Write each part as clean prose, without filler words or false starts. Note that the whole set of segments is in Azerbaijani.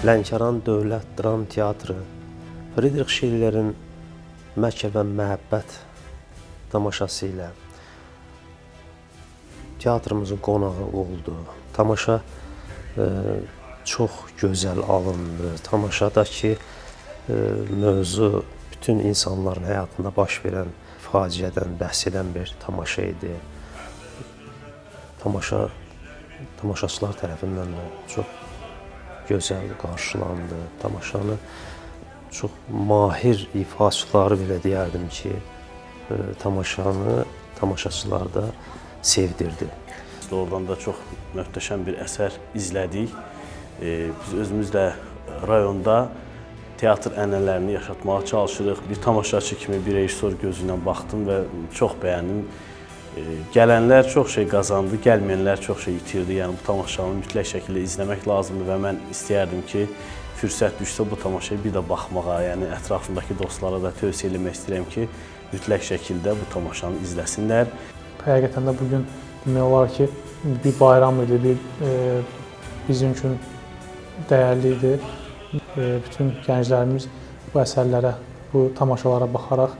Lənkəran Dövlət Dram Teatrı Friedrich Schillerin Məkr və Məhəbbət tamaşası ilə teatrımızın qonağı oldu. Tamaşa çox gözəl alındı. Tamaşadakı mövzu bütün insanların həyatında baş verən faciədən bəhs edən bir tamaşa idi. Tamaşaçılar tərəfindən də çox gözəl qarşılandı. Tamaşanı çox mahir ifaçıları belə deyərdim ki, tamaşaçılar da sevdirdi. Oradan da çox möhtəşəm bir əsər izlədik. Biz özümüz də rayonda teatr ənənələrini yaşatmağa çalışırıq. Bir tamaşaçı kimi bir rejissor gözü ilə baxdım və çox bəyəndim. Gələnlər çox şey qazandı, gəlməyənlər çox şey itirdi. Yəni bu tamaşanı mütləq şəkildə izləmək lazımdır və mən istəyərdim ki, fürsət düşsə bu tamaşaya bir də baxmağa, yəni ətrafındakı dostlara da tövsiyə eləmək istəyirəm ki, mütləq şəkildə bu tamaşanı izləsinlər. Həqiqətən də bugün demək olar ki, bir bayram idi, bizim üçün dəyərli idi. Bütün gənclərimiz bu əsərlərə, bu tamaşalara baxaraq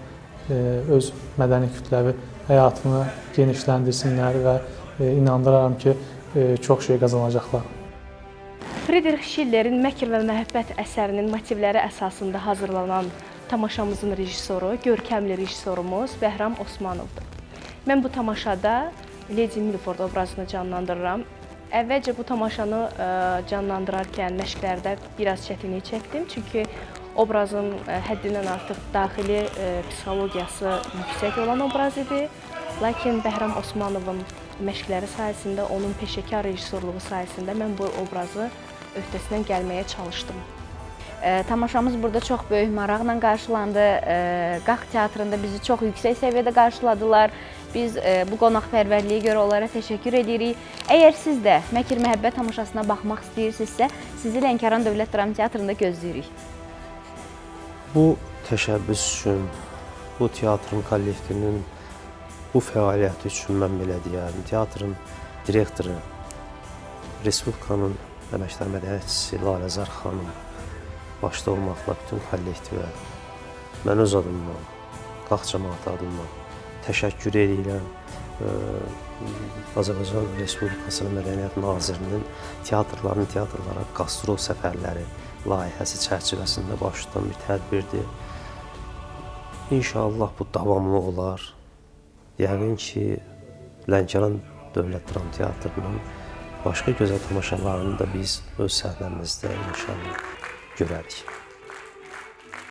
öz mədəni kütləvi həyatını genişləndirsinlər və inandıraram ki, çox şey qazanacaqlar. Friedrich Schillerin Məkr və Məhəbbət əsərinin motivləri əsasında hazırlanan tamaşamızın rejissoru, görkəmli rejissorumuz Bəhram Osmanovdur. Mən bu tamaşada Lady Milford obrazını canlandırıram. Əvvəlcə bu tamaşanı canlandırarkən məşqlərdə biraz çətinlik çəkdim, çünki obrazın həddindən artıq daxili psixologiyası yüksək olan obraz idi. Lakin Bəhram Osmanovun məşqləri sayəsində, onun peşəkar rejissorluğu sayəsində mən bu obrazı öhdəsindən gəlməyə çalışdım. Tamaşamız burada çox böyük maraqla qarşılandı. Qax teatrında bizi çox yüksək səviyyədə qarşıladılar. Biz bu qonaqpərvərliyə görə onlara təşəkkür edirik. Əgər siz də Məkr Məhəbbət tamaşasına baxmaq istəyirsinizsə, sizi Lənkəran Dövlət Dram Teatrında gözləyirik. Bu təşəbbüs üçün, bu teatrın kollektivinin bu fəaliyyəti üçün mən belə deyərdim. Teatrın direktoru, Respublikanın Əməkdar Mədəniyyətçisi Laləzar xanım başda olmaqla bütün kollektivə, mən öz adımdan, Qax cəmaatı adımdan təşəkkür edirəm. Azərbaycan Respublikasının Mədəniyyət Nazirinin teatrlara qastrol səfərləri layihəsi çərçivəsində baş tutan bir tədbirdir. İnşallah bu davamlı olar. Yəqin ki, Lənkəran Dövlət Dram Teatrının başqa gözəl tamaşalarını da biz öz səhnəmizdə inşallah görərik.